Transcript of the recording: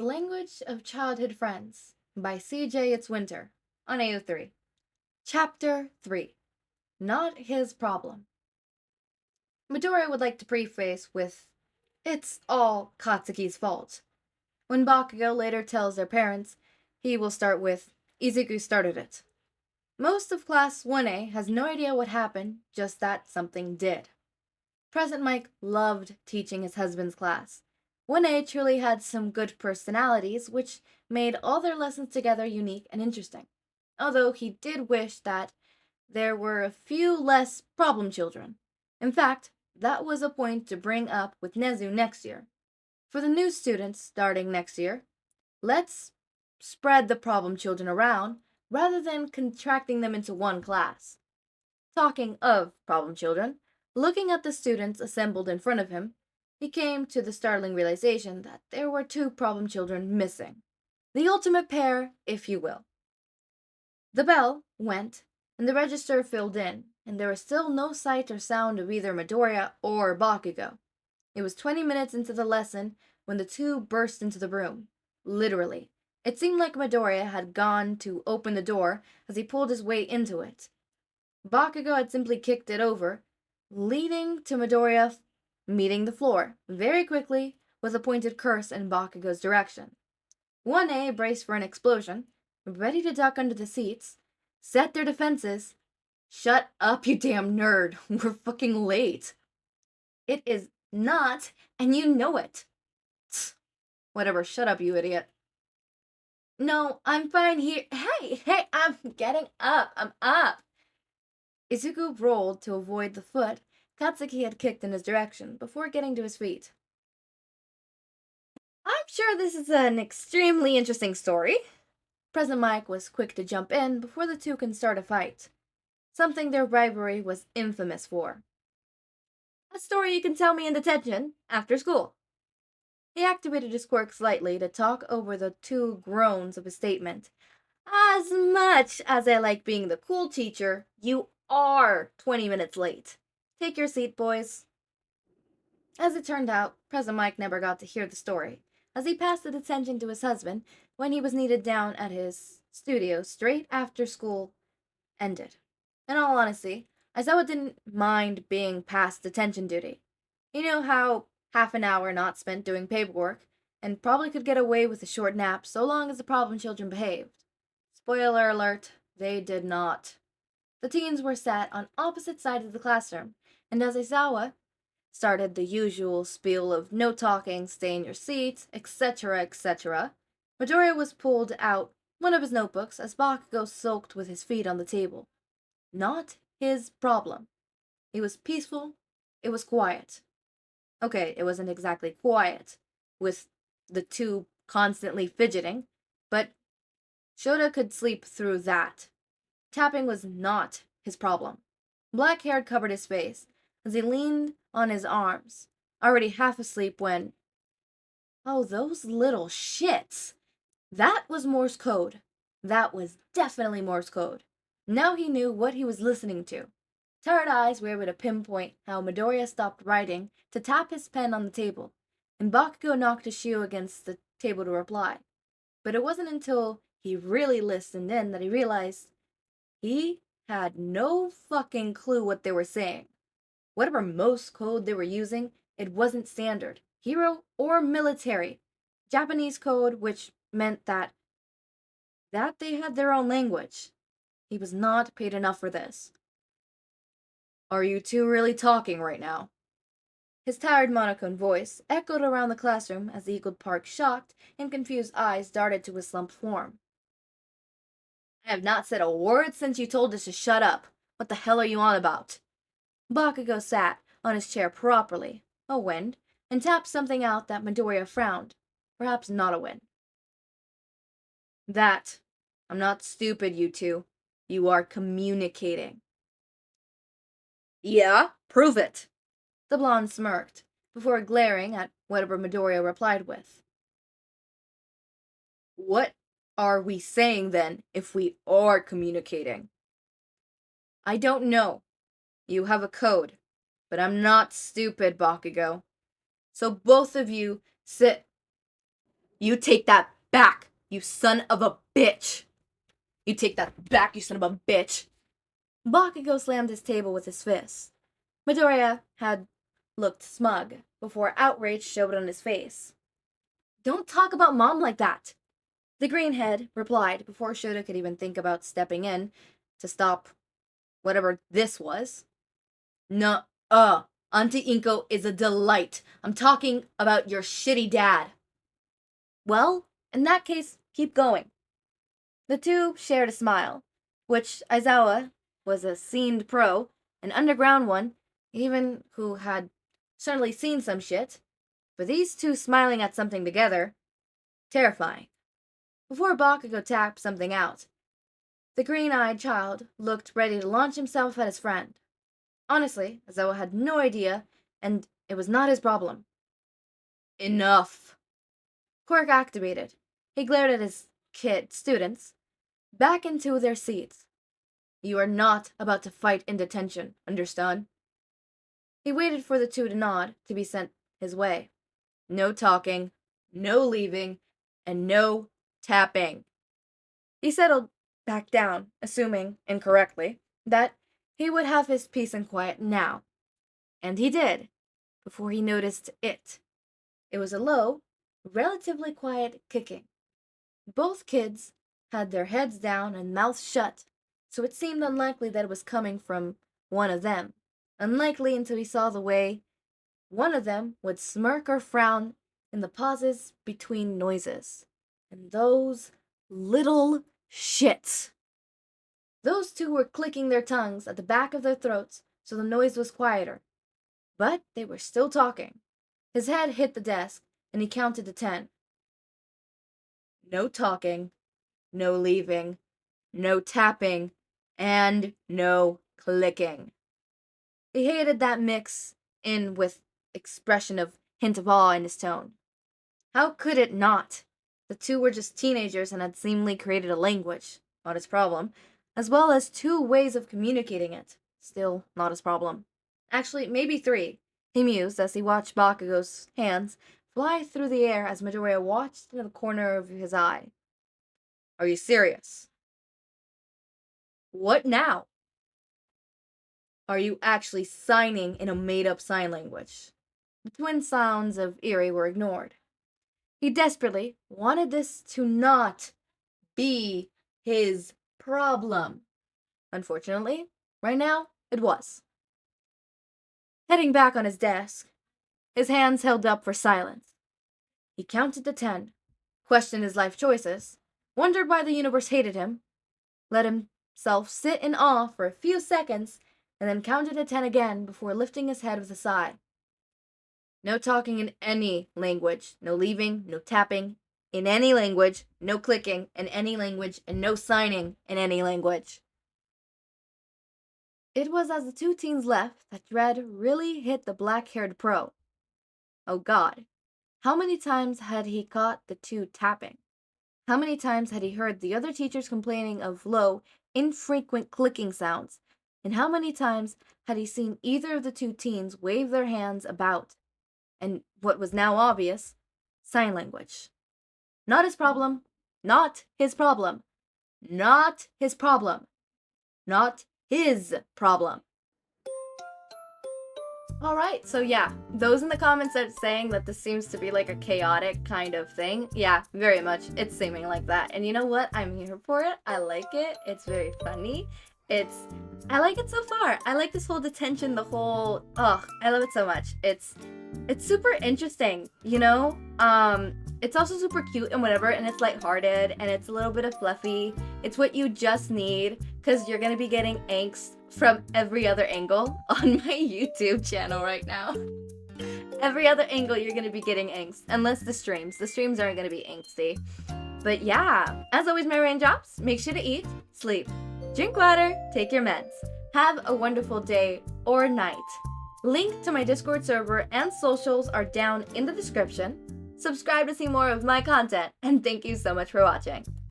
The Language of Childhood Friends by C.J. It's Winter on AO3. Chapter 3. Not His Problem. Midoriya would like to preface with, "It's all Katsuki's fault." When Bakugo later tells their parents, he will start with, "Izuku started it." Most of Class 1A has no idea what happened, just that something did. President Mike loved teaching his husband's class. 1A truly had some good personalities, which made all their lessons together unique and interesting. Although he did wish that there were a few less problem children. In fact, that was a point to bring up with Nezu next year. For the new students starting next year, let's spread the problem children around rather than contracting them into one class. Talking of problem children, looking at the students assembled in front of him, he came to the startling realization that there were two problem children missing. The ultimate pair, if you will. The bell went, and the register filled in, and there was still no sight or sound of either Midoriya or Bakugo. It was 20 minutes into the lesson when the two burst into the room. Literally. It seemed like Midoriya had gone to open the door as he pulled his way into it. Bakugo had simply kicked it over, leading to Midoriya meeting the floor, very quickly, with a pointed curse in Bakugo's direction. 1A braced for an explosion, ready to duck under the seats, set their defenses. "Shut up, you damn nerd. We're fucking late." "It is not, and you know it." "Tsk. Whatever, shut up, you idiot." "No, I'm fine here. Hey, I'm getting up. I'm up." Izuku rolled to avoid the foot Katsuki had kicked in his direction before getting to his feet. "I'm sure this is an extremely interesting story." President Mike was quick to jump in before the two can start a fight, something their rivalry was infamous for. "A story you can tell me in detention, after school." He activated his quirk slightly to talk over the two groans of his statement. "As much as I like being the cool teacher, you are 20 minutes late. Take your seat, boys." As it turned out, President Mike never got to hear the story, as he passed the detention to his husband when he was needed down at his studio straight after school ended. In all honesty, Aizawa didn't mind being past detention duty. He knew how half an hour not spent doing paperwork, and probably could get away with a short nap so long as the problem children behaved. Spoiler alert, they did not. The teens were sat on opposite sides of the classroom, and as Aizawa started the usual spiel of no talking, stay in your seats, etc., etc., Midoriya was pulled out one of his notebooks as Bakugo sulked with his feet on the table. Not his problem. It was peaceful, it was quiet. Okay, it wasn't exactly quiet, with the two constantly fidgeting, but Shouta could sleep through that. Tapping was not his problem. Black hair covered his face as he leaned on his arms, already half asleep when... Oh, those little shits! That was Morse code. That was definitely Morse code. Now he knew what he was listening to. Tired eyes were able to pinpoint how Midoriya stopped writing to tap his pen on the table, and Bakugo knocked his shoe against the table to reply. But it wasn't until he really listened in that he realized he had no fucking clue what they were saying. Whatever Morse code they were using, it wasn't standard, hero, or military. Japanese code, which meant that they had their own language. He was not paid enough for this. "Are you two really talking right now?" His tired monotone voice echoed around the classroom as the Eagle Park's shocked and confused eyes darted to his slumped form. "I have not said a word since you told us to shut up. What the hell are you on about?" Bakugo sat on his chair properly, a win, and tapped something out that Midoriya frowned. Perhaps not a win. "That. I'm not stupid, you two. You are communicating." "Yeah, prove it." The blonde smirked, before glaring at whatever Midoriya replied with. "What are we saying then, if we are communicating?" "I don't know. You have a code, but I'm not stupid, Bakugo. So both of you sit..." You take that back, you son of a bitch! You take that back, you son of a bitch! Bakugo slammed his table with his fist. Midoriya had looked smug before outrage showed on his face. Don't talk about Mom like that! The greenhead replied before Shouta could even think about stepping in to stop whatever this was. Nuh-uh. Auntie Inko is a delight. I'm talking about your shitty dad. Well, in that case, keep going. The two shared a smile, which Aizawa was a scened pro, an underground one, even who had certainly seen some shit. For these two smiling at something together, terrifying. Before Bakugo tapped something out, the green-eyed child looked ready to launch himself at his friend. Honestly, Aizawa had no idea, and it was not his problem. Enough! Quirk activated. He glared at his students, back into their seats. You are not about to fight in detention, understand? He waited for the two to nod to be sent his way. No talking, no leaving, and no tapping. He settled back down, assuming, incorrectly, that he would have his peace and quiet now. And he did, before he noticed it. It was a low, relatively quiet kicking. Both kids had their heads down and mouths shut, so it seemed unlikely that it was coming from one of them. Unlikely until he saw the way one of them would smirk or frown in the pauses between noises. And those little shits. Those two were clicking their tongues at the back of their throats so the noise was quieter. But they were still talking. His head hit the desk, and he counted to 10. No talking, no leaving, no tapping, and no clicking. He hated that mix in with expression of hint of awe in his tone. How could it not? The two were just teenagers and had seemingly created a language, not his problem, as well as two ways of communicating it, still not his problem. Actually, maybe 3, he mused as he watched Bakugo's hands fly through the air as Midoriya watched into the corner of his eye. Are you serious? What now? Are you actually signing in a made-up sign language? The twin sounds of Eri were ignored. He desperately wanted this to not be his problem. Unfortunately, right now, it was. Heading back on his desk, his hands held up for silence. He counted to 10, questioned his life choices, wondered why the universe hated him, let himself sit in awe for a few seconds, and then counted to 10 again before lifting his head with a sigh. No talking in any language, no leaving, no tapping in any language, no clicking in any language, and no signing in any language. It was as the two teens left that dread really hit the black-haired pro. Oh God, how many times had he caught the two tapping? How many times had he heard the other teachers complaining of low, infrequent clicking sounds? And how many times had he seen either of the two teens wave their hands about? And what was now obvious, sign language. Not his problem. Not his problem. Not his problem. Not his problem. Alright, so yeah, those in the comments are saying that this seems to be like a chaotic kind of thing. Yeah, very much. It's seeming like that. And you know what? I'm here for it. I like it. It's very funny. I like it so far. I like this whole detention, I love it so much. It's super interesting, you know? It's also super cute and whatever, and it's lighthearted, and it's a little bit of fluffy. It's what you just need, because you're gonna be getting angst from every other angle on my YouTube channel right now. Every other angle you're gonna be getting angst, unless the streams. The streams aren't gonna be angsty. But yeah, as always, my raindrops, make sure to eat, sleep, drink water, take your meds. Have a wonderful day or night. Link to my Discord server and socials are down in the description. Subscribe to see more of my content, and thank you so much for watching.